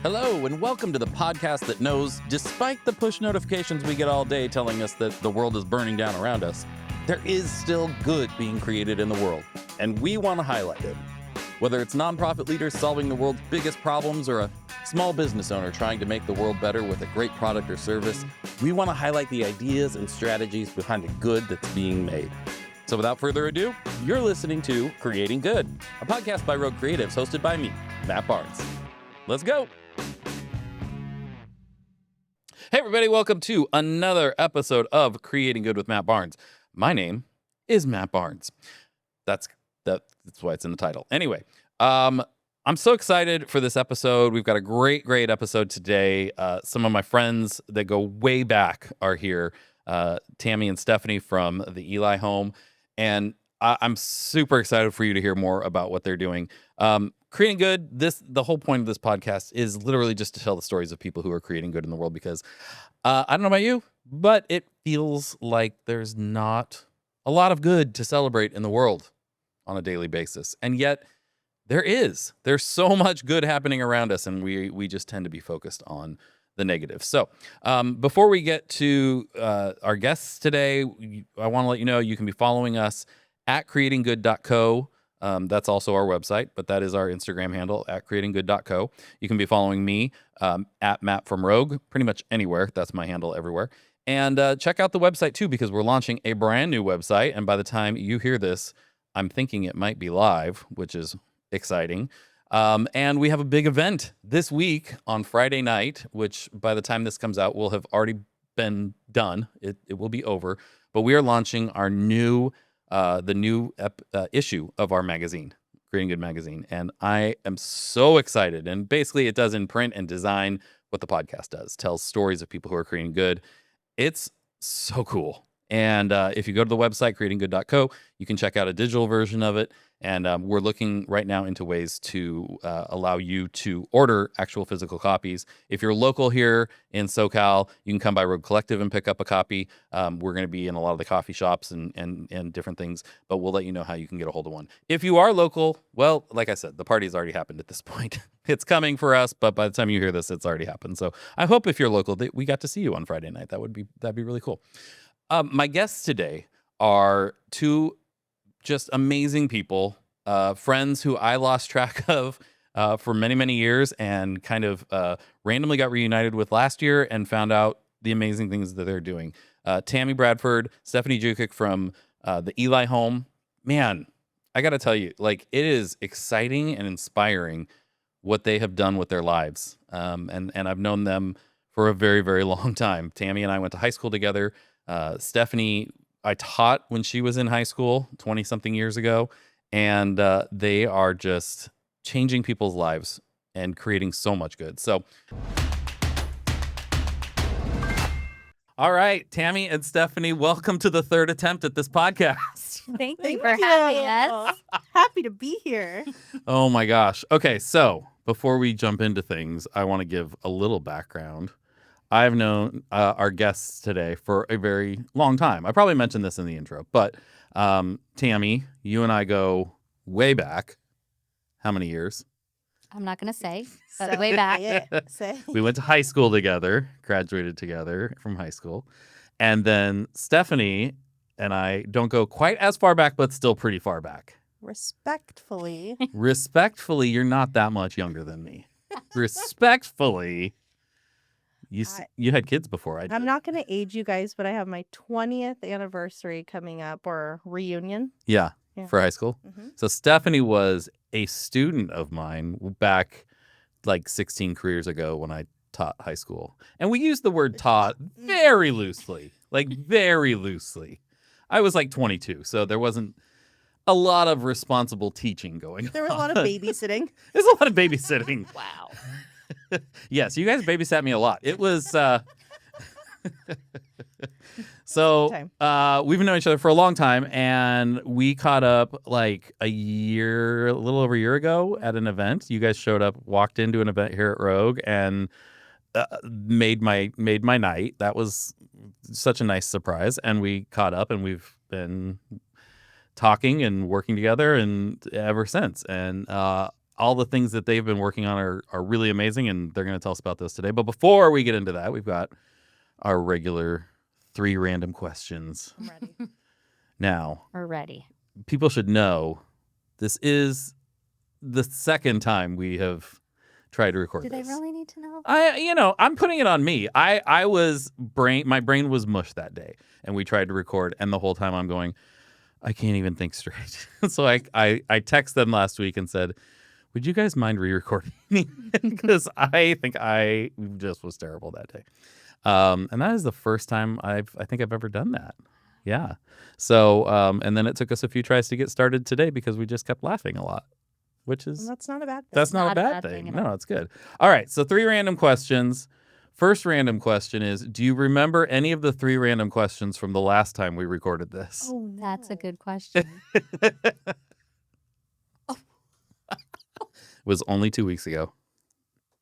Hello, and welcome to the podcast that knows, despite the push notifications we get all day telling us that the world is burning down around us, there is still good being created in the world, and we want to highlight it. Whether it's nonprofit leaders solving the world's biggest problems or a small business owner trying to make the world better with a great product or service, we want to highlight the ideas and strategies behind the good that's being made. So without further ado, you're listening to Creating Good, a podcast by Rogue Creatives hosted by me, Matt Barnes. Let's go. Hey everybody, welcome to another episode of Creating Good with Matt Barnes. My name is Matt Barnes. That's why it's in the title. Anyway, I'm so excited for this episode. We've got a great episode today. Some of my friends that go way back are here, Tami and Stephanie from the Eli Home, and I'm super excited for you to hear more about what they're doing. Creating good, the whole point of this podcast is literally just to tell the stories of people who are creating good in the world, because I don't know about you, but it feels like there's not a lot of good to celebrate in the world on a daily basis. And yet there's so much good happening around us, and we just tend to be focused on the negative. So before we get to our guests today, I want to let you know you can be following us at creatinggood.co. That's also our website, but that is our Instagram handle at creatinggood.co. You can be following me at Matt from Rogue, pretty much anywhere. That's my handle everywhere. And check out the website too, because we're launching a brand new website. And by the time you hear this, I'm thinking it might be live, which is exciting. And we have a big event this week on Friday night, which by the time this comes out will have already been done. It will be over. But we are launching our new issue of our magazine, Creating Good magazine. And I am so excited. And basically it does in print and design what the podcast does. Tells stories of people who are creating good. It's so cool. And if you go to the website, creatinggood.co, you can check out a digital version of it. And we're looking right now into ways to allow you to order actual physical copies. If you're local here in SoCal, you can come by Rogue Collective and pick up a copy. We're going to be in a lot of the coffee shops and different things, but we'll let you know how you can get a hold of one. If you are local, well, like I said, the party's already happened at this point. It's coming for us, but by the time you hear this, it's already happened. So I hope if you're local that we got to see you on Friday night. That'd be really cool. My guests today are two just amazing people, friends who I lost track of for many years, and kind of randomly got reunited with last year and found out the amazing things that they're doing. Tami Bradford, Stephanie Jukic from the Eli Home. Man, I got to tell you, like, it is exciting and inspiring what they have done with their lives. And I've known them for a very long time. Tami and I went to high school together. Stephanie, I taught when she was in high school 20-something years ago, and they are just changing people's lives and creating so much good. So, all right, Tami and Stephanie, welcome to the third attempt at this podcast. Thank you for having us. Happy to be here. Oh my gosh. Okay, so before we jump into things, I want to give a little background. I've known our guests today for a very long time. I probably mentioned this in the intro, but Tami, you and I go way back. How many years? I'm not going to say, but way back. We went to high school together, graduated together from high school. And then Stephanie and I don't go quite as far back, but still pretty far back. Respectfully, you're not that much younger than me. Respectfully. You had kids before I did. I'm not going to age you guys, but I have my 20th anniversary coming up, or reunion. Yeah. For high school. Mm-hmm. So Stephanie was a student of mine back like 16 careers ago when I taught high school. And we used the word taught very loosely, like very loosely. I was like 22, so there wasn't a lot of responsible teaching going on. There was a lot of babysitting. There's a lot of babysitting. Wow. Yes, you guys babysat me a lot. It was so we've known each other for a long time, and we caught up like a little over a year ago at an event. You guys showed up, walked into an event here at Rogue, and made my night. That was such a nice surprise, and we caught up, and we've been talking and working together and ever since. And all the things that they've been working on are really amazing, and they're going to tell us about those today. But before we get into that, we've got our regular 3 random questions. I'm ready. Now, We're ready. people should know this is the second time we have tried to record Do this. they really need to know? I'm putting it on me. My brain was mush that day, and we tried to record, and the whole time I'm going, I can't even think straight. So I texted them last week and said, would you guys mind re-recording me? Because I think I just was terrible that day. And that is the first time I think I've ever done that. Yeah. So, and then it took us a few tries to get started today because we just kept laughing a lot, which is, That's not a bad thing. that's not a bad thing. No, it's good. All right. So 3 random questions. First random question is, do you remember any of the 3 random questions from the last time we recorded this? Oh, no. That's a good question. It was only 2 weeks ago.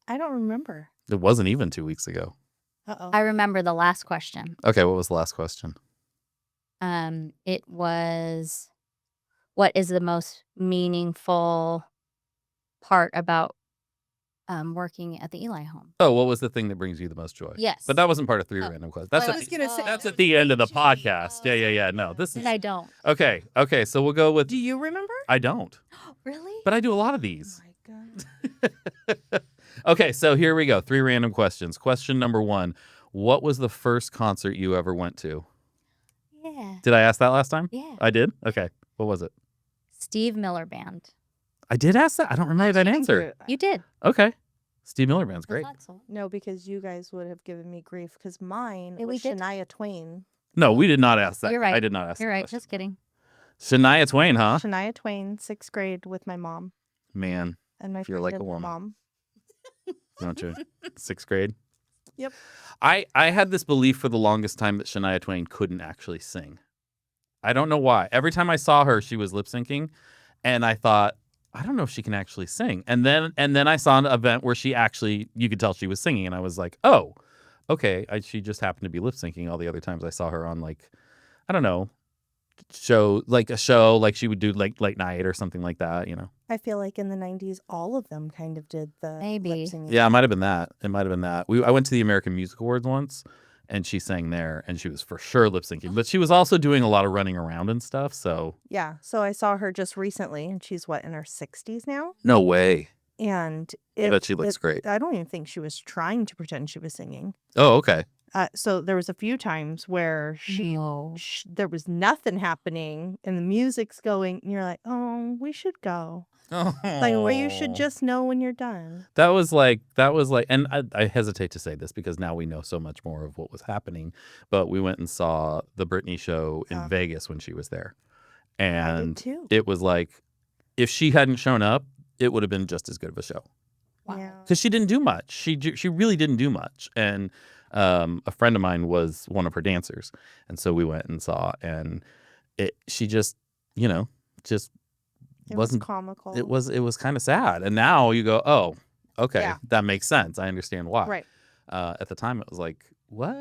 I don't remember. It wasn't even 2 weeks ago. Uh-oh. I remember the last question. Okay. What was the last question? It was, what is the most meaningful part about working at the Eli Home? Oh, what was the thing that brings you the most joy? Yes. But that wasn't part of 3 Oh. random questions. I was gonna say- That's at the end of the podcast. Yeah. No, this is And I don't. okay. So we'll go with. Do you remember? I don't, Really? but I do a lot of Oh these. my God. Okay, so here we go. 3 random questions. Question number 1: what was the first concert you ever went to? Yeah. Did I ask that last time? Yeah. I did. Okay, what was it? Steve Miller Band. I did ask that. I don't remember that answer. You did. Okay, Steve Miller Band's great. I thought so. No, because you guys would have given me grief because mine Yeah, we was did. Shania Twain. No, we did not ask that. You're right. I did not ask. You're that right. question. Just kidding. Shania Twain, huh? Shania Twain, 6th grade with my mom Man, and my If you're friend like and a her woman. mom. don't you? 6th grade. Yep. I had this belief for the longest time that Shania Twain couldn't actually sing. I don't know why. Every time I saw her, she was lip syncing, and I thought, I don't know if she can actually sing. And then I saw an event where she actually, you could tell she was singing, and I was like, oh, okay. She just happened to be lip syncing all the other times I saw her on, like, I don't know, a show like she would do like late night or something like that, you know. I feel like in the 90s, all of them kind of did the Maybe. lip singing. Yeah, it might have been that. I went to the American Music Awards once, and she sang there, and she was for sure lip syncing, but she was also doing a lot of running around and stuff. So Yeah. So I saw her just recently, and she's in her 60s now. no way. And I bet she looks great. I don't even think she was trying to pretend she was singing. Oh, okay. So there was a few times where No. there was nothing happening, and the music's going, and you're like, oh, we should go. Like where you should just know when you're done. That was like, and I hesitate to say this because now we know so much more of what was happening, but we went and saw the Britney show in Oh. Vegas when she was there. I did And too. it was like, if she hadn't shown up, it would have been just as good of a show. Wow. Yeah. Because she didn't do much. She really didn't do much. And a friend of mine was one of her dancers, and so we went and saw. And she just, just It wasn't. was comical. It was kind of sad. And now you go, oh, okay, Yeah. that makes sense. I understand why. Right. At the time, it was like, what?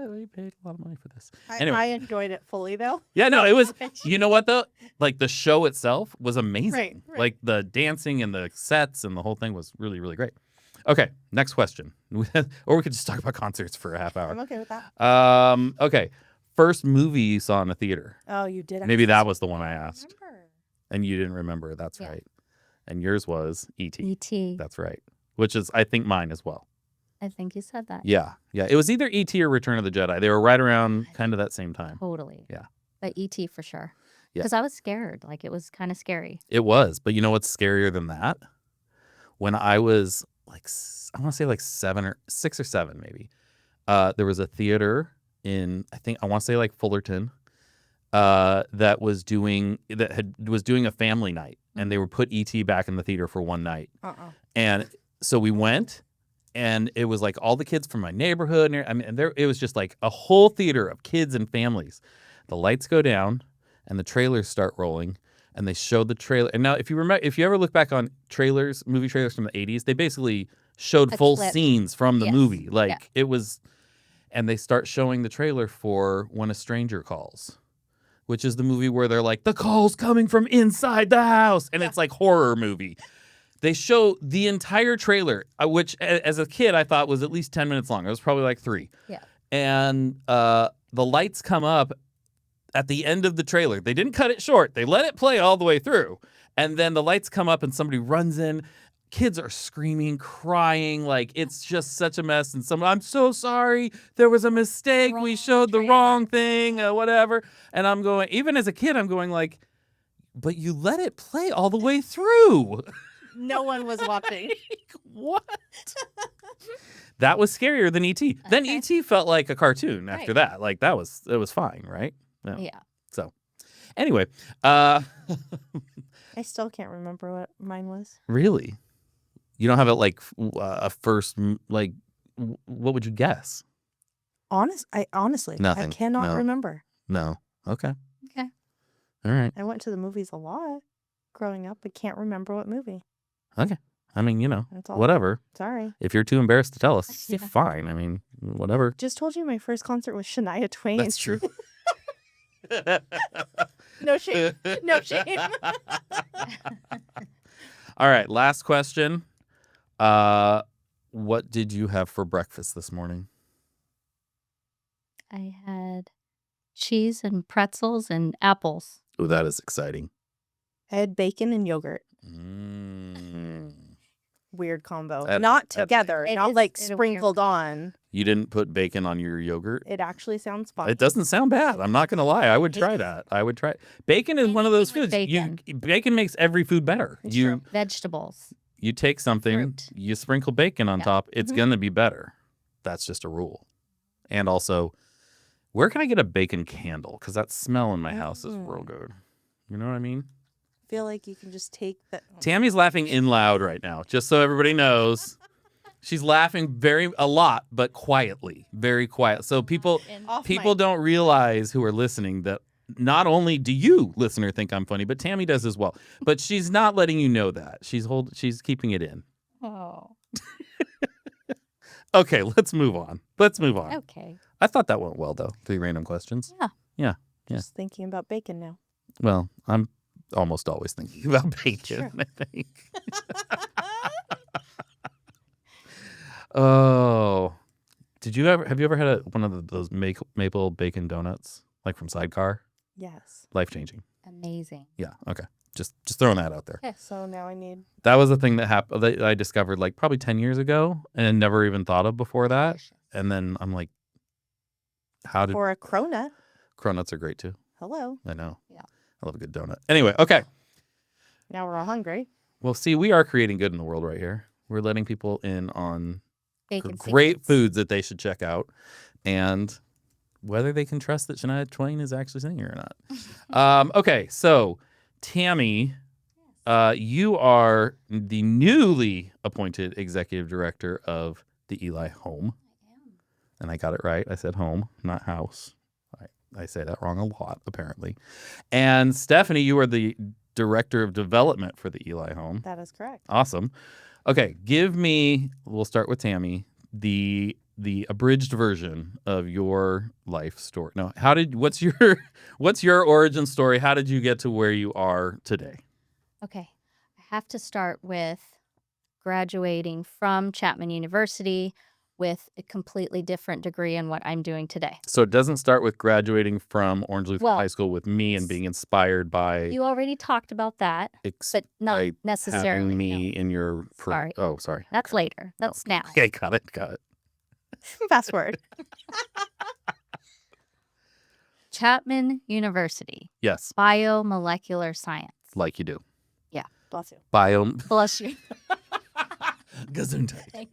We paid a lot of money for this. I Anyway. enjoyed it fully though. Yeah, no, it was. You know what though? Like the show itself was amazing. Right. Like the dancing and the sets and the whole thing was really, really great. Okay, next question. Or we could just talk about concerts for a half I'm hour. okay with that. Okay. First movie you saw in a theater. Oh, you did. Maybe ask that this was the one. one I I asked. remember. And you didn't remember. That's Yeah. right. And yours was E.T. E.T. That's right. Which is, I think, mine as well. I think you said that. Yeah. It was either E.T. or Return of the Jedi. They were right around kind of that same time. Totally. Yeah. But E.T. for sure. Yeah. Because I was scared. Like it was kind of scary. It was. But you know what's scarier than that? When I was like, I want to say like 6 or 7 maybe. There was a theater in, I want to say like Fullerton, that was doing a family night, and they would put E.T. back in the theater for one night. And so we went, and it was like all the kids from my neighborhood, and it was just like a whole theater of kids and families. The lights go down, and the trailers start rolling, and they show the trailer. And now, if you ever look back on movie trailers from the 80s, they basically showed A full clip. scenes from the Yes. movie. Like Yeah. it was, and they start showing the trailer for When a Stranger Calls, which is the movie where they're like, the call's coming from inside the house. And it's like horror movie. They show the entire trailer, which as a kid I thought was at least 10 minutes long. It was probably like 3. Yeah. And the lights come up at the end of the trailer. They didn't cut it short. They let it play all the way through. And then the lights come up and somebody runs in. Kids are screaming, crying, like it's just such a mess. And I'm so sorry. There was a mistake. We Wrong showed the trailer. wrong thing, whatever. And I'm going, even as a kid, I'm going like, but you let it play all the way through. No one was watching. What? That was scarier than E.T. Then Okay. E.T. felt like a cartoon after Right. that. Like it was fine, right? No. Yeah. So anyway, I still can't remember what mine was. really? You don't have it like a first, like, what would you guess? Honestly, Nothing. I cannot No. remember. No. Okay. Okay. All right. I went to the movies a lot growing up. I can't remember what movie. I mean, That's all. whatever. Sorry. If you're too embarrassed to tell us, it's Yeah. fine. I mean, whatever. Just told you my first concert was Shania Twain. That's true. No shame. No shame. All right. Last question. What did you have for breakfast this morning? I had cheese and pretzels and apples. Oh, that is exciting. I had bacon and yogurt. Weird combo. Not together. It Not is like in a weird sprinkled on. You didn't put bacon on your yogurt? It actually sounds fun. It doesn't sound bad. I'm not going to lie. I would try that. I would try it. Bacon is one of those foods. Anything with Bacon makes every food better. It's You true. Vegetables. you take something, Fruit. you sprinkle bacon on Yeah. top, it's Mhm. going to be better. That's just a rule. And also, where can I get a bacon candle? Because that smell in my house is real good. You know what I mean? I feel like you can just take that. Tammy's laughing in loud right now, just so everybody knows. She's laughing a lot, but quietly, very quiet. So people Off people mic. don't realize who are listening that not only do you, listener, think I'm funny, but Tammy does as well. But she's not letting you know that. She's keeping it in. Oh. Okay, let's move on. Okay. I thought that went well, though. 3 random questions. Yeah. Just thinking about bacon now. Well, I'm almost always thinking about bacon, Sure. I think. Oh, have you ever had one of those maple bacon donuts, like from Sidecar? Yes. Life-changing. Amazing. Yeah, okay. Just throwing that out there. So now I need. That was a thing that happened that I discovered like probably 10 years ago and never even thought of before that. Delicious. And then I'm like, how did For a cronut. cronuts are great too. Hello. I know. Yeah. I love a good donut. Anyway, okay. Now we're all hungry. Well, see, we are creating good in the world right here. We're letting people in on Bacon great secrets. foods that they should check out and whether they can trust that Shania Twain is actually singing or not. Okay, so Tammy, you are the newly appointed executive director of the Eli Home. I am. And I got it right. I said home, not house. I say that wrong a lot, apparently. And Stephanie, you are the director of development for the Eli Home. That is correct. Awesome. Okay, we'll start with Tammy, the abridged version of your life story. No, what's your origin story? How did you get to where you are today? Okay. I have to start with graduating from Chapman University with a completely different degree in what I'm doing today. So it doesn't start with graduating from Orange Leaf Well, High School with me and being inspired by You already talked about that, but not by necessarily. having no. me in your Sorry. Oh, sorry. That's later. That's now. Okay, got it. Fast forward. Chapman University, Yes, biomolecular science. like you do. Bless you. Bless you. Gesundheit.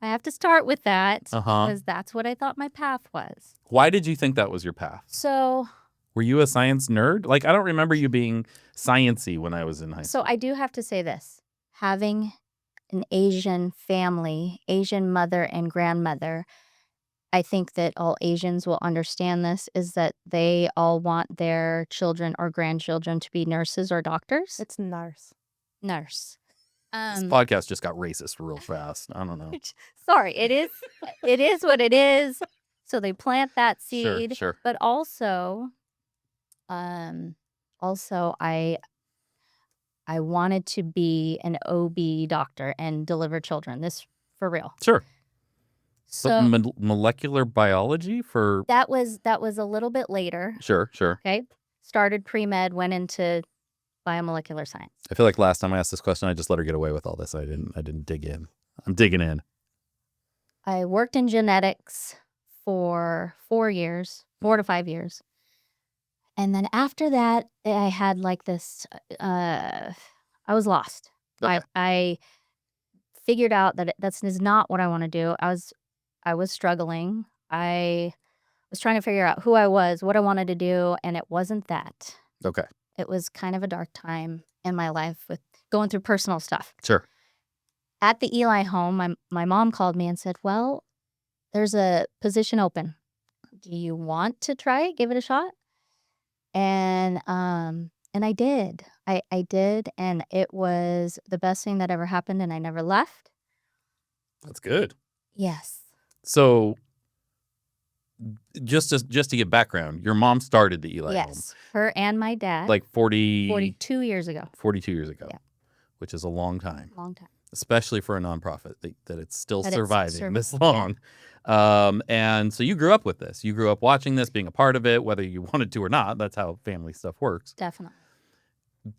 I have to start with that Uh-huh. because that's what I thought my path was. Why did you think that was your path? So Were you a science nerd? Like, I don't remember you being sciencey when I was in high school. I do have to say this. Having an Asian family, Asian mother and grandmother, I think that all Asians will understand this, is that they all want their children or grandchildren to be nurses or doctors. It's nurse. Nurse. This podcast just got racist real fast. I don't know. Sorry, it is what it is. So they plant that seed. Sure. But also I I wanted to be an OB doctor and deliver children. This for real. Sure. So Molecular biology for... that was a little bit later. Sure. Okay. Started pre-med, went into biomolecular science. I feel like last time I asked this question, I just let her get away with all this. I didn't dig in. I'm digging in. I worked in genetics for 4 to 5 years. And then after that, I had like this, I was lost. Okay. I figured out that this is not what I want to do. I was struggling. I was trying to figure out who I was, what I wanted to do, and it wasn't that. Okay. It was kind of a dark time in my life with going through personal stuff. Sure. At the Eli Home, my mom called me and said, well, there's a position open. Do you want to try it? Give it a shot? And I did. I did, and it was the best thing that ever happened, and I never left. That's good. Yes. So just to get background, your mom started the Eli Home. Yes. Her and my dad. Like 42 years ago. 42 years ago. Yeah. Which is a long time. Long time. Especially for a nonprofit that it's still That it's surviving this long. And so you grew up with this. You grew up watching this, being a part of it, whether you wanted to or not. That's how family stuff works. Definitely.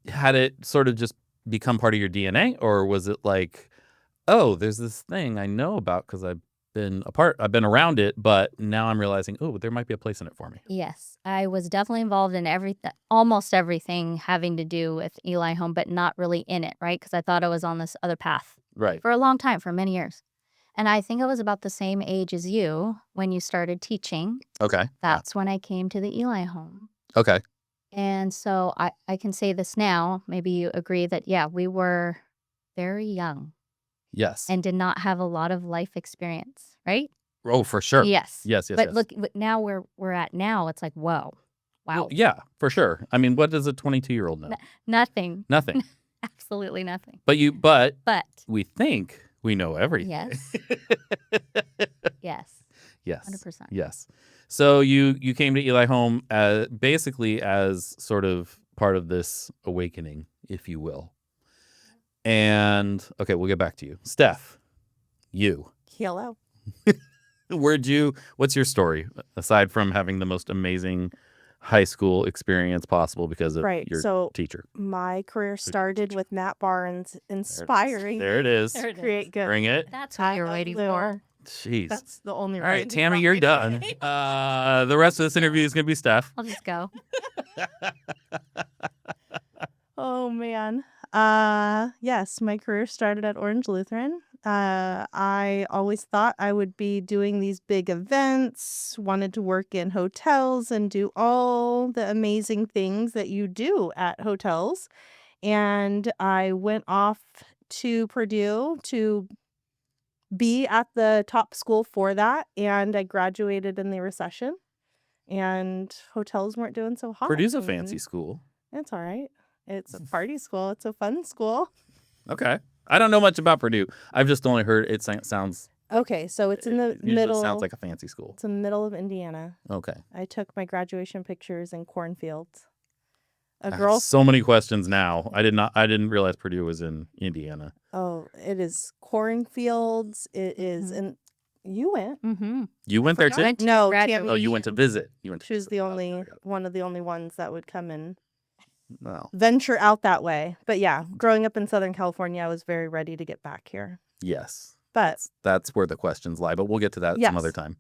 Had it sort of just become part of your DNA, or was it like, oh, there's this thing I know about because I've been around it, but now I'm realizing, oh, there might be a place in it for me. Yes. I was definitely involved in almost everything having to do with Eli Home, but not really in it, right? Because I thought I was on this other path. Right. For a long time, for many years. And I think I was about the same age as you when you started teaching. Okay. That's when I came to the Eli Home. Okay. And so I can say this now. Maybe you agree that, yeah, we were very young. Yes. And did not have a lot of life experience, right? Oh, for sure. Yes. Yes. But look, now where we're at now, it's like, whoa. Wow. Well, yeah, for sure. I mean, what does a 22-year-old know? Nothing. Nothing. Absolutely nothing. But But we think we know everything. Yes. Yes. Yes. 100%. Yes. So you came to Eli Home basically as sort of part of this awakening, if you will. And okay, we'll get back to you. Steph, you. Hello. What's your story aside from having the most amazing high school experience possible because of your teacher? My career started with Matt Barnes inspiring. There it is. To create good. Bring it. That's what you're waiting for. Jeez. That's the only All right, Tami, you're done. The rest of this interview is going to be Steph. I'll just go. Oh, man. Yes, my career started at Orange Lutheran. I always thought I would be doing these big events, wanted to work in hotels and do all the amazing things that you do at hotels. And I went off to Purdue to be at the top school for that. And I graduated in the recession. And hotels weren't doing so hot. Purdue's a fancy school. It's all right. It's a party school. It's a fun school. Okay. I don't know much about Purdue. I've just only heard it sounds... Okay, so it's in the middle. Sounds like a fancy school. It's in the middle of Indiana. Okay. I took my graduation pictures in cornfields. So many questions now. I didn't realize Purdue was in Indiana. Oh, it is cornfields. It is in... You went. Mm-hmm. You went there too? No, Tammy. Oh, you went to visit. She was the only one of the only ones that would come and No. venture out that way. But yeah, growing up in Southern California, I was very ready to get back here. Yes. But that's where the questions lie, but we'll get to that some other time.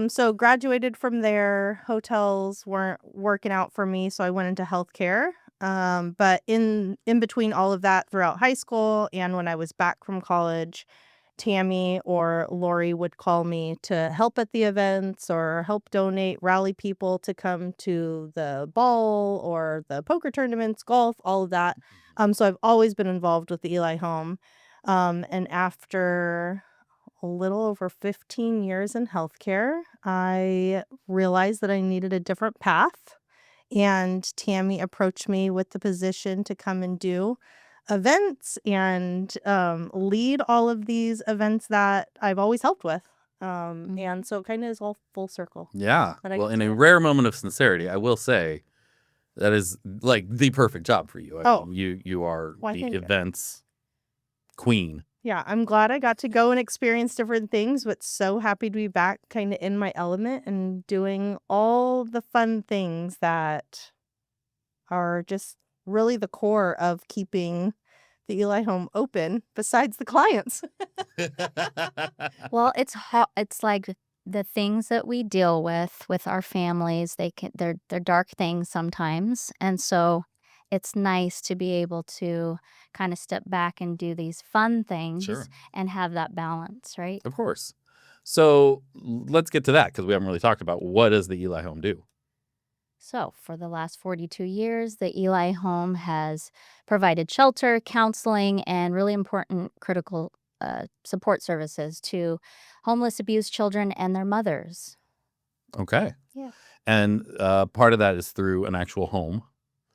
So graduated from there. Hotels weren't working out for me, so I went into healthcare. But in between all of that, throughout high school and when I was back from college, Tami or Lori would call me to help at the events or help donate, rally people to come to the ball or the poker tournaments, golf, all of that. So I've always been involved with the Eli Home. And after a little over 15 years in healthcare, I realized that I needed a different path. And Tami approached me with the position to come and do events and lead all of these events that I've always helped with. And so it kind of is all full circle. Yeah. But I Well, can in say a it. rare moment of sincerity, I will say That is like the perfect job for you. Oh. You are Why, the thank you. events queen. Yeah, I'm glad I got to go and experience different things, but so happy to be back kind of in my element and doing all the fun things that are just really the core of keeping the Eli Home open besides the clients. Well, it's like the things that we deal with our families, they're dark things sometimes. And so it's nice to be able to kind of step back and do these fun things Sure. and have that balance, right? Of course. So let's get to that because we haven't really talked about what does the Eli Home do? So, for the last 42 years, the Eli Home has provided shelter, counseling, and really important critical support services to homeless, abused children and their mothers. Okay. Yeah. And part of that is through an actual home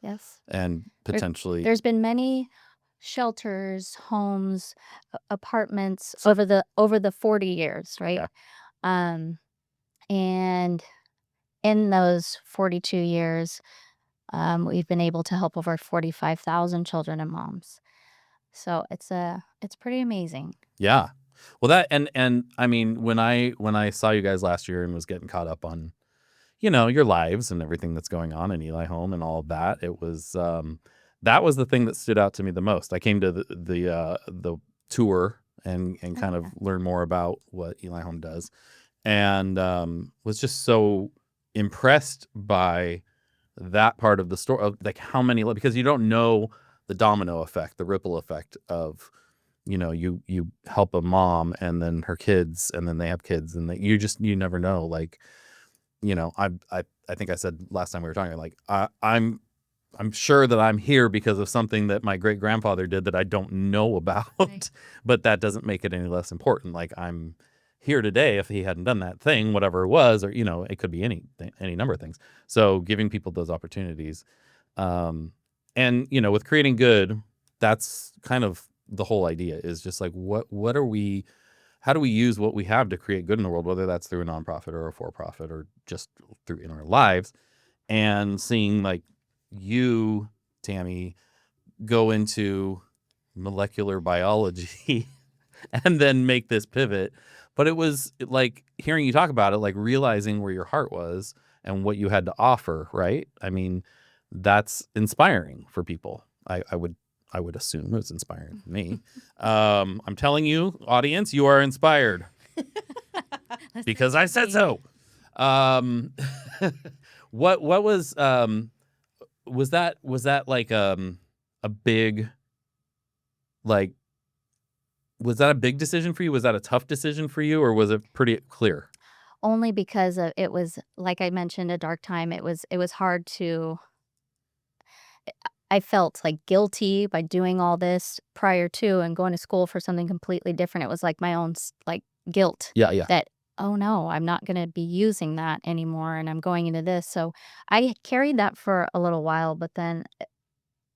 Yes. and potentially. There's been many shelters, homes, apartments over the 40 years, right? Yeah. And in those 42 years, we've been able to help over 45,000 children and moms. So it's pretty amazing. Yeah. Well, that and I mean when I saw you guys last year and was getting caught up on your lives and everything that's going on in Eli Home and all of that, it was that was the thing that stood out to me the most. I came to the tour and kind of learn more about what Eli Home does, and was just so impressed by that part of the story, of like how many, because you don't know the domino effect, the ripple effect of you help a mom and then her kids and then they have kids and you never know. Like I think I said last time we were talking, like I'm sure that I'm here because of something that my great grandfather did that I don't know about, Right. but that doesn't make it any less important. Like I'm here today if he hadn't done that thing, whatever it was, or it could be any number of things. So giving people those opportunities, and with creating good, that's kind of the whole idea. Is just like how do we use what we have to create good in the world, whether that's through a nonprofit or a for-profit or just through in our lives, and seeing like you, Tami, go into molecular biology and then make this pivot. But it was like hearing you talk about it, like realizing where your heart was and what you had to offer, right? I mean, that's inspiring for people. I would assume it's inspiring for me. I'm telling you, audience, you are inspired because I said so. What was that like a big, like, was that a big decision for you? Was that a tough decision for you, or was it pretty clear? Only because it was, like I mentioned, a dark time. It was hard to. I felt like guilty by doing all this prior to and going to school for something completely different. It was like my own like guilt Yeah. that, oh no, I'm not going to be using that anymore and I'm going into this. So I carried that for a little while, but then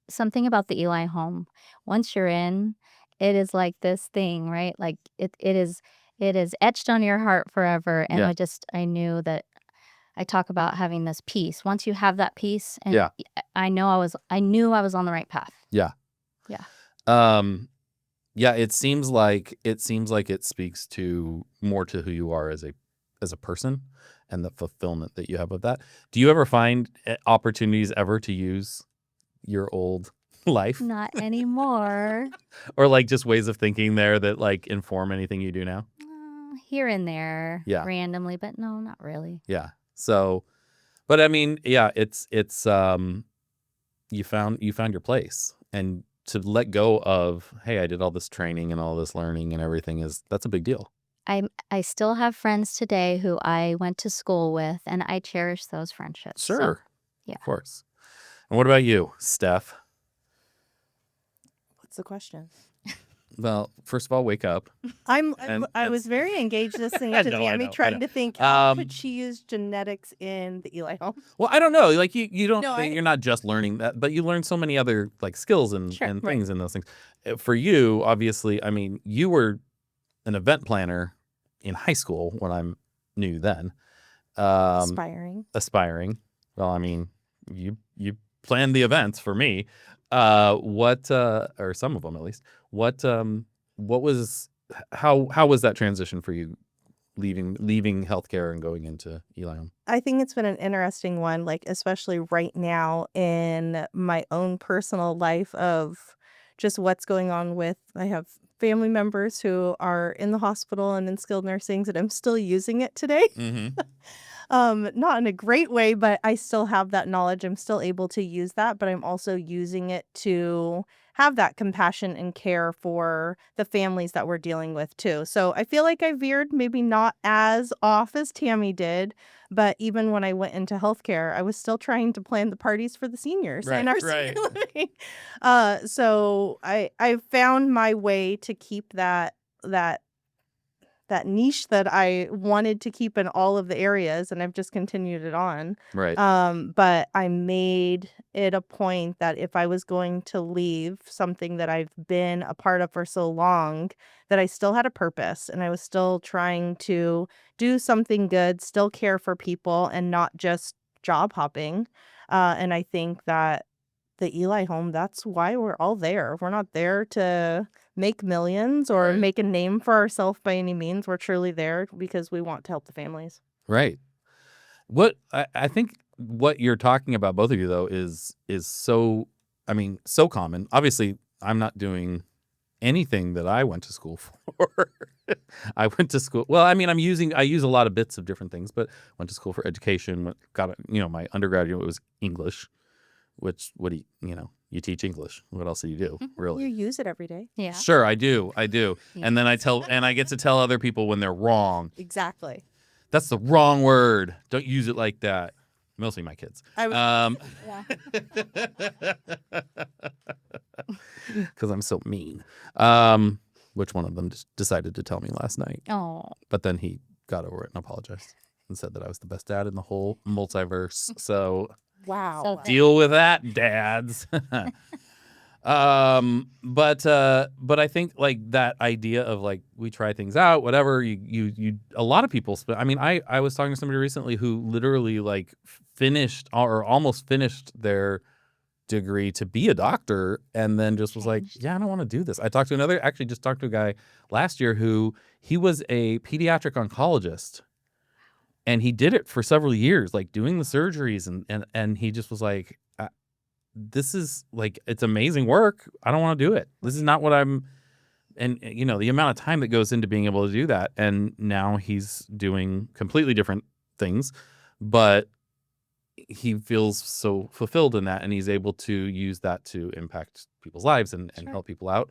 something about the Eli Home, once you're in, it is like this thing, right? Like it is etched on your heart forever. And Yeah. I knew that I talk about having this peace. Once you have that peace, and Yeah. I knew I was on the right path. Yeah. Yeah. Yeah, it seems like it speaks to more to who you are as a person and the fulfillment that you have of that. Do you ever find opportunities ever to use your old life Not anymore. or like just ways of thinking there that like inform anything you do now? Here and there, Yeah. randomly, but no, not really. Yeah. So, but I mean, yeah, it's you found your place, and to let go of, hey, I did all this training and all this learning and everything, that's a big deal. I still have friends today who I went to school with, and I cherish those friendships. So, Sure. yeah. Of course. And what about you, Steph? What's the question? Well, first of all, wake up. I was very engaged listening I to know, I Tami, know. trying to think how could she use genetics in the Eli Home? Well, I don't know. Like you don't No, you're not just learning that, but you learn so many other like skills and Sure, right. things in those things. For you, obviously, I mean, you were an event planner in high school when I knew then. Aspiring. Aspiring. Well, I mean, you planned the events for me. What or some of them at least. What was how was that transition for you, leaving healthcare and going into Eli Home? I think it's been an interesting one, like, especially right now in my own personal life of just what's going on with I have family members who are in the hospital and in skilled nursing, and I'm still using it today. Mm-hmm. Not in a great way, but I still have that knowledge. I'm still able to use that, but I'm also using it to have that compassion and care for the families that we're dealing with too. So I feel like I veered maybe not as off as Tami did, but even when I went into healthcare, I was still trying to plan the parties for the seniors in our Right. senior living. So I found my way to keep that niche that I wanted to keep in all of the areas, and I've just continued it on. Right. But I made it a point that if I was going to leave something that I've been a part of for so long, that I still had a purpose and I was still trying to do something good, still care for people, and not just job hopping. And I think that the Eli Home, that's why we're all there. We're not there to make millions or Right. make a name for ourselves by any means. We're truly there because we want to help the families. Right. What I think what you're talking about, both of you, though, is so, I mean, so common. Obviously, I'm not doing anything that I went to school for. I went to school. Well, I mean, I use a lot of bits of different things, but went to school for education. My undergraduate was English, which you teach English. What else do you do, You really? use it every day. Yeah. Sure, I do. Yeah. And then I get to tell other people when they're wrong. Exactly. That's the wrong word. Don't use it like that. Mostly my kids. Yeah. Because I'm so mean. Which one of them just decided to tell me last night. Oh. But then he got over it and apologized and said that I was the best dad in the whole multiverse. So Wow. So deal with that, dads. But I think like that idea of like we try things out, whatever you a lot of people I mean, I was talking to somebody recently who literally like finished or almost finished their degree to be a doctor and then just was like, yeah, I don't want to do this. I talked to a guy last year who he was a pediatric oncologist and he did it for several years, like doing the surgeries and he just was like, this is like, it's amazing work. I don't want to do it. This is not what I'm, and the amount of time that goes into being able to do that. And now he's doing completely different things, but he feels so fulfilled in that. And he's able to use that to impact people's lives and Sure. help people out.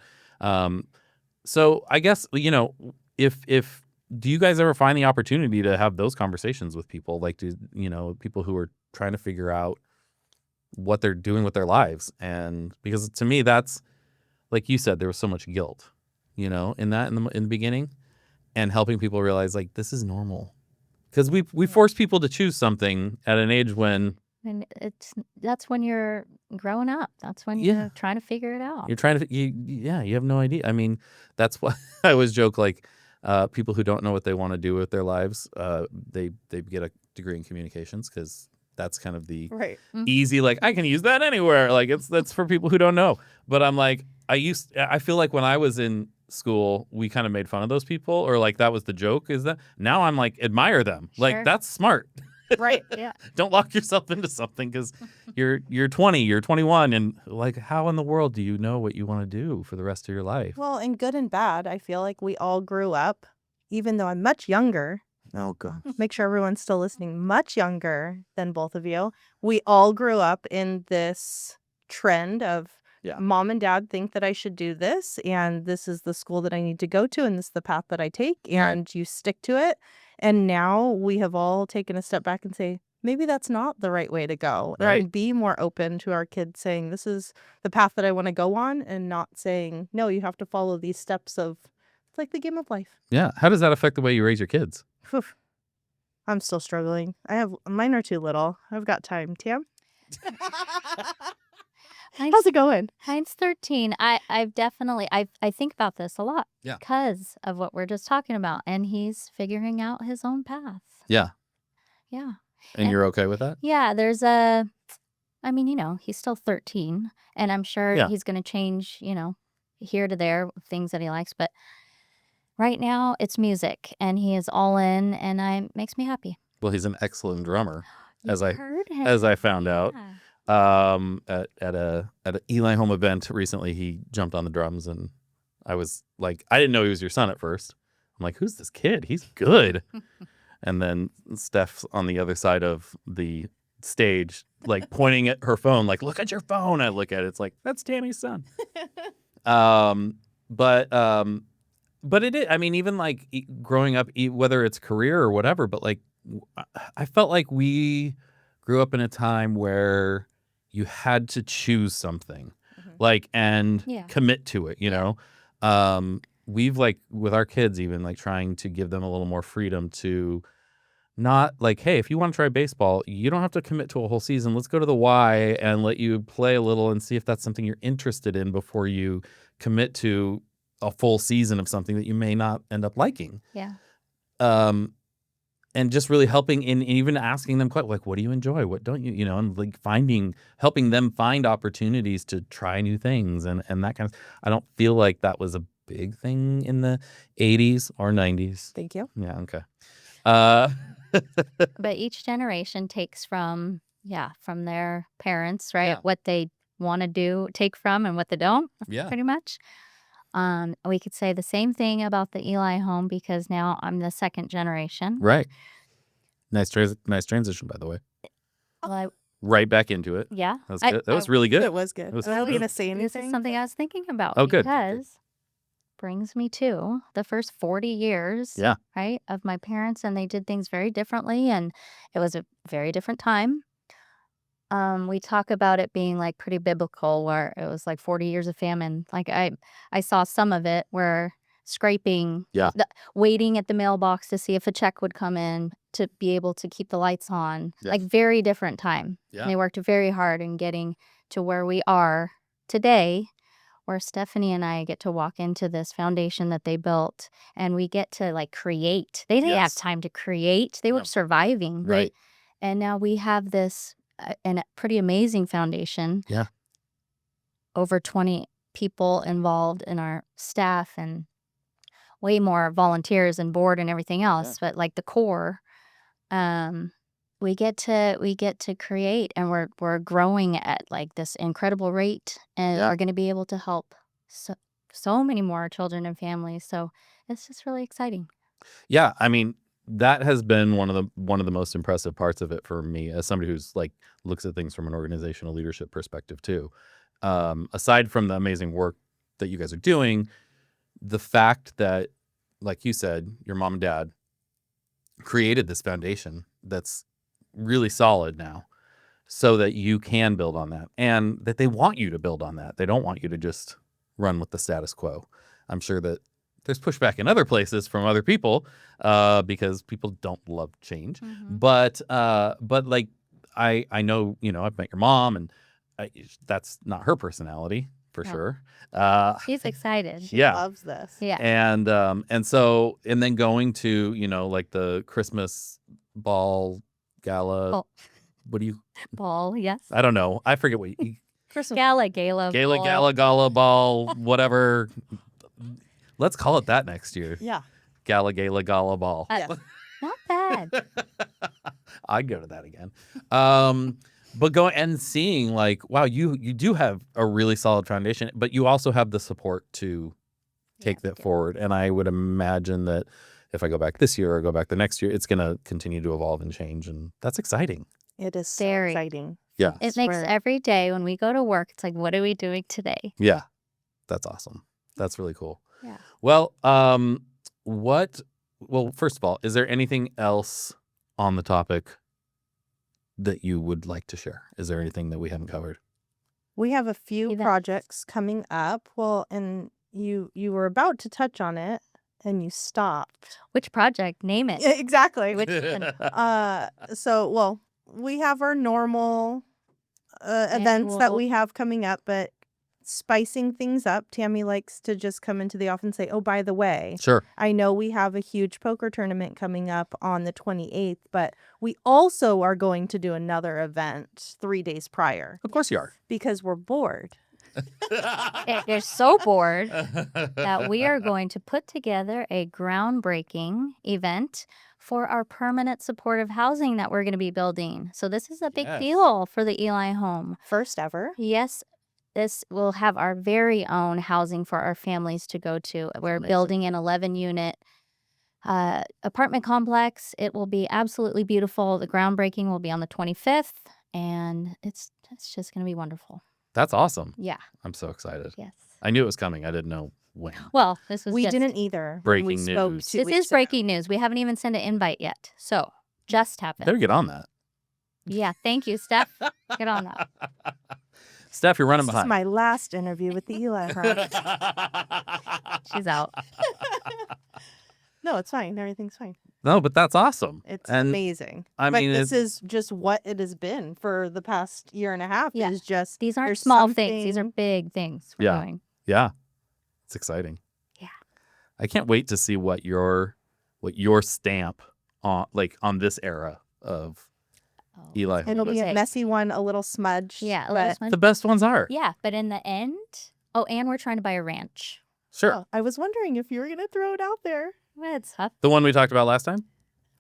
So I guess, if do you guys ever find the opportunity to have those conversations with people? Like, people who are trying to figure out what they're doing with their lives? And because to me, that's like you said, there was so much guilt, in the beginning, and helping people realize like this is normal because we force people to choose something at an age when And that's when you're growing up. That's when Yeah. you're trying to figure it out. you're trying to you have no idea. I mean, that's why I always joke like people who don't know what they want to do with their lives, they get a degree in communications because that's kind of the Right. easy, like I can use that anywhere. Like that's for people who don't know. But I'm like, I feel like when I was in school, we kind of made fun of those people, or like that was the joke. Is that now I'm like admire them. Like Sure. that's smart. Right. Yeah. Don't lock yourself into something because you're 20, you're 21, and like how in the world do you know what you want to do for the rest of your life? Well, and good and bad, I feel like we all grew up, even though I'm much younger. Oh god. Make sure everyone's still listening. Much younger than both of you. We all grew up in this trend of Yeah. mom and dad think that I should do this, and this is the school that I need to go to, and this is the path that I take, and you stick to it. And now we have all taken a step back and say, maybe that's not the right way to go. Right. And be more open to our kids saying, this is the path that I want to go on, and not saying, no, you have to follow these steps of, it's like the game of life. Yeah. How does that affect the way you raise your kids? Phew. I'm still struggling. Mine are too little. I've got time. Tam, how's it going? Mine's 13. I've definitely I think about this a lot. Yeah. Because of what we're just talking about, and he's figuring out his own path. Yeah. Yeah. And you're okay with that? Yeah, there's a I mean, he's still 13, and I'm sure Yeah. he's going to change, here to there, things that he likes. But right now, it's music, and he is all in, and it makes me happy. Well, he's an excellent drummer, You as I heard him. as I found out. Yeah. At an Eli Home event recently, he jumped on the drums, and I was like, I didn't know he was your son at first. I'm like, who's this kid? He's good. And then Steph's on the other side of the stage, like pointing at her phone, like, look at your phone. I look at it, it's like, that's Tami's son. But it is, I mean, even like growing up, whether it's career or whatever, but like I felt like we grew up in a time where you had to choose something, like, and Yeah. commit to it, you know? We've like with our kids, even like trying to give them a little more freedom to not like, hey, if you want to try baseball, you don't have to commit to a whole season. Let's go to the Y and let you play a little and see if that's something you're interested in before you commit to a full season of something that you may not end up liking. Yeah. And just really helping in even asking them quite like, what do you enjoy? What don't you, and like helping them find opportunities to try new things and that kind of, I don't feel like that was a big thing in the 80s or 90s. Thank you. Yeah. Okay. But each generation takes from their parents, right? Yeah. What they want to take from and what they don't, Yeah. pretty much. We could say the same thing about the Eli home because now I'm the second generation. Right. Nice transition, by the way. Well, Right back into it. yeah. That was good. That was really good. It was good. It was I wasn't good. going to say This anything. is something I was thinking about. Oh, good. Because brings me to the first 40 years, Yeah. right, of my parents, and they did things very differently, and it was a very different time. We talk about it being like pretty biblical, where it was like 40 years of famine. Like I saw some of it where scraping, Yeah. waiting at the mailbox to see if a check would come in to be able to keep the lights on. Yes. Like very different time. Yeah. And they worked very hard in getting to where we are today, where Stephanie and I get to walk into this foundation that they built, and we get to like create. They didn't have Yes. time to create. They were No. surviving, Right. And now we have this a pretty amazing foundation. Yeah. Over 20 people involved in our staff and way more volunteers and board and everything else. But like the core, we get to create, and we're growing at like this incredible rate, and are going to be able to help so many more children and families. So it's just really exciting. Yeah, I mean, that has been one of the most impressive parts of it for me as somebody who's like looks at things from an organizational leadership perspective too. Aside from the amazing work that you guys are doing, the fact that, like you said, your mom and dad created this foundation that's really solid now, so that you can build on that, and that they want you to build on that. They don't want you to just run with the status quo. I'm sure that there's pushback in other places from other people because people don't love change. But like I know, I've met your mom, and that's not her personality for sure. She's excited. She Yeah. loves this. Yeah. And then going to, like the Christmas ball gala. Oh. What do you? Ball, yes. I don't know. I forget what you. Christmas. Gala Gala whatever. Let's call it that next year. Yeah. Gala ball. Yes. Not bad. I'd go to that again. But going and seeing like, wow, you do have a really solid foundation, but you also have the support to take that forward. And I would imagine that if I go back this year or go back the next year, it's going to continue to evolve and change. And that's exciting. It is so Very. exciting. Yeah. It makes every day when we go to work, it's like, what are we doing today? Yeah. That's awesome. That's really cool. Yeah. Well, first of all, is there anything else on the topic that you would like to share? Is there anything that we haven't covered? We have a few Events. projects coming up. Well, and you were about to touch on it and you stopped. Which project? Name it. Exactly. Which We have our normal events that Annual. we have coming up, but spicing things up. Tami likes to just come into the office and say, oh, by the way, Sure. I know we have a huge poker tournament coming up on the 28th, but we also are going to do another event 3 days prior Of course you are. because we're bored. They're so bored that we are going to put together a groundbreaking event for our permanent supportive housing that we're going to be building. So this is a big Yes. deal for the Eli Home. First ever. Yes, this will have our very own housing for our families to go to. We're Amazing. building an 11-unit apartment complex. It will be absolutely beautiful. The groundbreaking will be on the 25th, and it's just going to be wonderful. That's awesome. Yeah. I'm so excited. Yes. I knew it was coming. I didn't know when. Well, this was We just, didn't either. when we Breaking spoke news. 2 this weeks is ago. breaking news. We haven't even sent an invite yet. So just happened. Better get on that. Yeah. Thank you, Steph. Get on that. Steph, you're running This is behind. my last interview with the Eli Home. She's out. No, it's fine. Everything's fine. No, but that's awesome. It's And amazing. I But mean, this is just what it has been for the past year and a half. Yeah. Is just These aren't there's small things. These are something- big things we're Yeah. doing. yeah, it's exciting. Yeah. I can't wait to see what your stamp on this era of Oh, Eli it's Home. gonna It'll be a sick. messy one, a little smudged. Yeah. a but little smudge. The best ones are. Yeah. But in the end, and we're trying to buy a ranch. Sure. oh, I was wondering if you were gonna throw it out there. Well, it's tough. The one we talked about last time?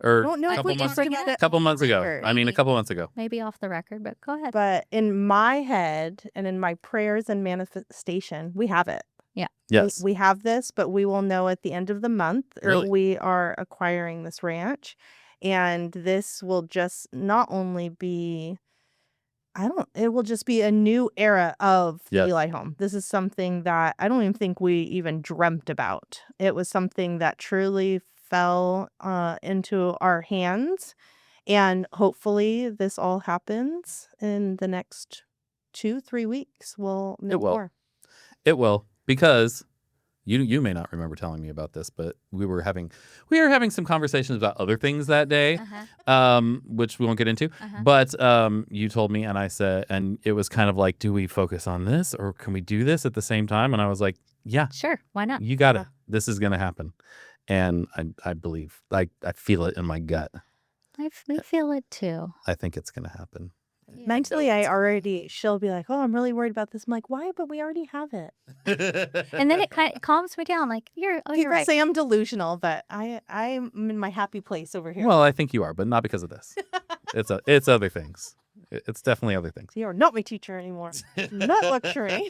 Or Don't know I if couple we months- can bring it. couple months ago. record. I mean, a couple months ago. Maybe off the record, but go ahead. But in my head and in my prayers and manifestation, we have it. Yes. We have this, but we will know at the end of the month Really? we are acquiring this ranch. And this will just not only be, it will just be a new era of Yes. Eli Home. This is something that I don't even think we even dreamt about. It was something that truly fell into our hands. And hopefully this all happens in the next 2-3 weeks. We'll know It will. more. It will, because you may not remember telling me about this, but we were having some conversations about other things that day, which we won't get into. Uh-huh. But you told me, and I said, and it was kind of like, do we focus on this or can we do this at the same time? And I was like, yeah, Sure. Why not? you got it. This is gonna happen, and I believe, I feel it in my gut. We feel it too. I think it's gonna happen. Mentally, she'll be like, oh, I'm really worried about this. I'm like, why? But we already have it. And then it kind of calms me down. Like, you're People right. say I'm delusional, but I'm in my happy place over here. Well, I think you are, but not because of this. It's other things. It's definitely other things. You are not my teacher anymore. Not lecturing.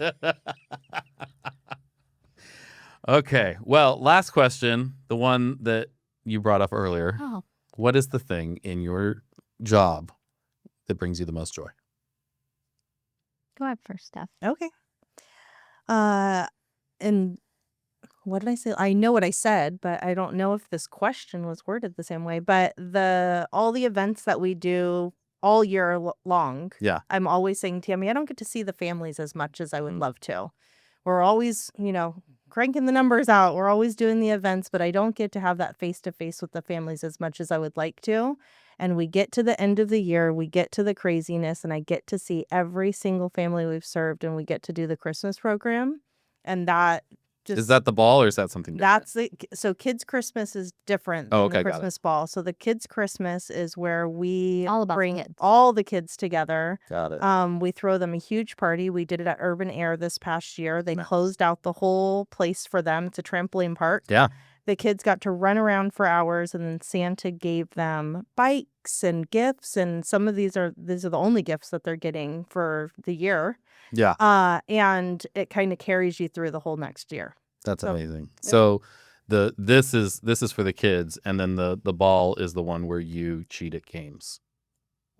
Okay. Well, last question, the one that you brought up earlier. Oh, What is the thing in your job that brings you the most joy? go ahead first, Steph. Okay. And what did I say? I know what I said, but I don't know if this question was worded the same way. But all the events that we do all year long, Yeah. I'm always saying, Tami, I don't get to see the families as much as I would love to. We're always, cranking the numbers out. We're always doing the events, but I don't get to have that face-to-face with the families as much as I would like to. And we get to the end of the year, we get to the craziness, and I get to see every single family we've served, and we get to do the Christmas program. And that just... Is that the ball or is that something different? That's it. So kids' Christmas is different Oh, than okay, the got it. Christmas ball. So the kids' Christmas is where we All about the bring kids. all the kids together. Got it. We throw them a huge party. We did it at Urban Air this past year. They Nice. closed out the whole place for them. It's a trampoline park. Yeah. The kids got to run around for hours, and then Santa gave them bikes and gifts. And some of these are the only gifts that they're getting for the year. Yeah. And it kind of carries you through the whole next year. That's So, amazing. So this is for the kids, and then the ball is the one where you cheat at games.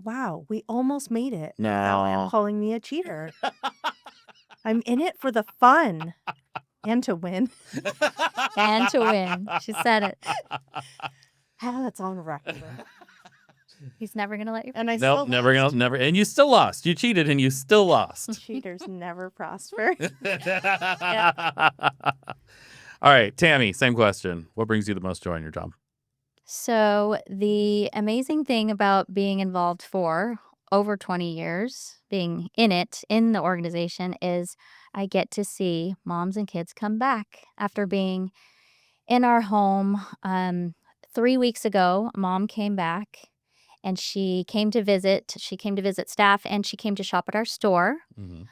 Wow, we almost made it. No. Now I'm calling me a cheater. I'm in it for the fun and to win. And to win. She said it. That's on record. He's never going to let you. And I still Nope, never. And you still lost. You cheated and you still lost. Cheaters never prosper. All right, Tami, same question. What brings you the most joy in your job? So the amazing thing about being involved for over 20 years being in the organization, is I get to see moms and kids come back after being in our home. 3 weeks ago, Mom came back and she came to visit. She came to visit staff and she came to shop at our store. Mhm.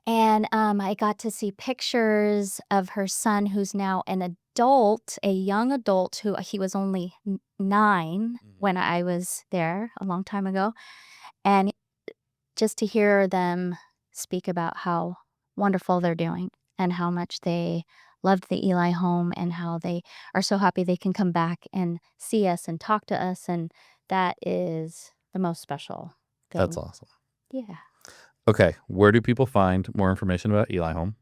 And I got to see pictures of her son, who's now an adult, a young adult, who he was only 9 when I was there a long time ago. And just to hear them speak about how wonderful they're doing and how much they loved the Eli home and how they are so happy they can come back and see us and talk to us. And that is the most special thing. That's awesome. Yeah. Okay, where do people find more information about Eli Home?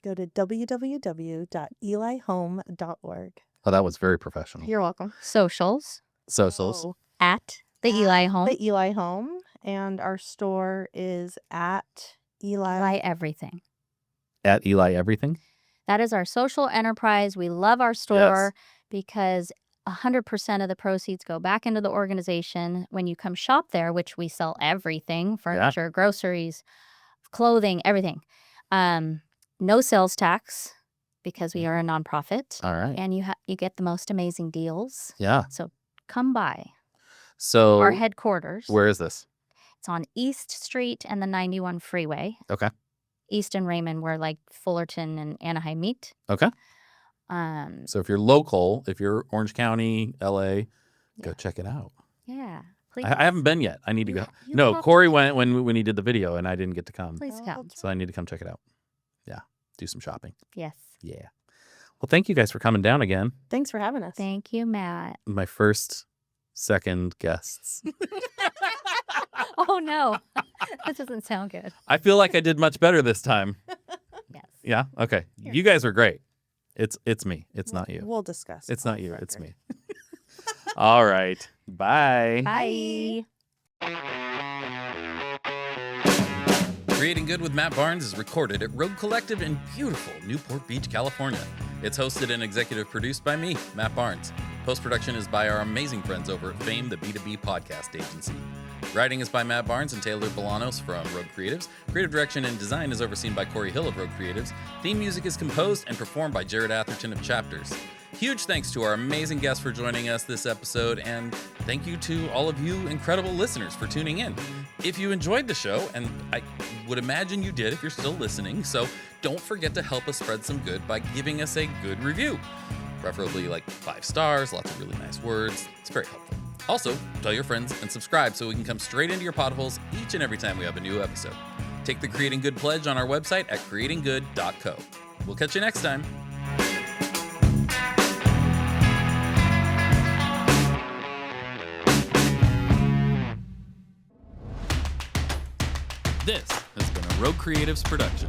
Go to www.elihome.org. Oh, that was very professional. You're welcome. Socials Socials. at the Eli home. The Eli Home. And our store is at Eli Everything. At Eli Everything? That is our social enterprise. We love our store because 100% of the proceeds go back into the organization. When you come shop there, which we sell everything, furniture, groceries, clothing, everything. No sales tax because we are a nonprofit. All right. And you get the most amazing deals. Yeah. So come by So our headquarters. where is this? It's on East Street and the 91 freeway. Okay. East and Raymond, where like Fullerton and Anaheim meet. Okay. So if you're local, if you're Orange County, LA, go check it out. Yeah. Please. I haven't been yet. I need to go. You No, have Corey went when he did the video and I didn't get to come. Please come. So I need to come check it out. Yeah. Do some shopping. Yes. Yeah. Well, thank you guys for coming down again. Thanks for having us. Thank you, Matt. My first, second guests. Oh, no. That doesn't sound good. I feel like I did much better this time. Yes. Yeah. Okay. You guys are great. It's me. It's not you. We'll discuss. It's not you. off It's record. me. All right. Bye. Bye. Creating Good with Matt Barnes is recorded at Rogue Collective in beautiful Newport Beach, California. It's hosted and executive produced by me, Matt Barnes. Post-production is by our amazing friends over at Fame, the B2B podcast agency. Writing is by Matt Barnes and Taylor Bolanos from Rogue Creatives. Creative direction and design is overseen by Corey Hill of Rogue Creatives. Theme music is composed and performed by Jared Atherton of Chapters. Huge thanks to our amazing guests for joining us this episode, and thank you to all of you incredible listeners for tuning in. If you enjoyed the show, and I would imagine you did if you're still listening, so don't forget to help us spread some good by giving us a good review. Preferably like 5 stars, lots of really nice words. It's very helpful. Also, tell your friends and subscribe so we can come straight into your potholes each and every time we have a new episode. Take the Creating Good pledge on our website at creatinggood.co. We'll catch you next time. This has been a Rogue Creatives production.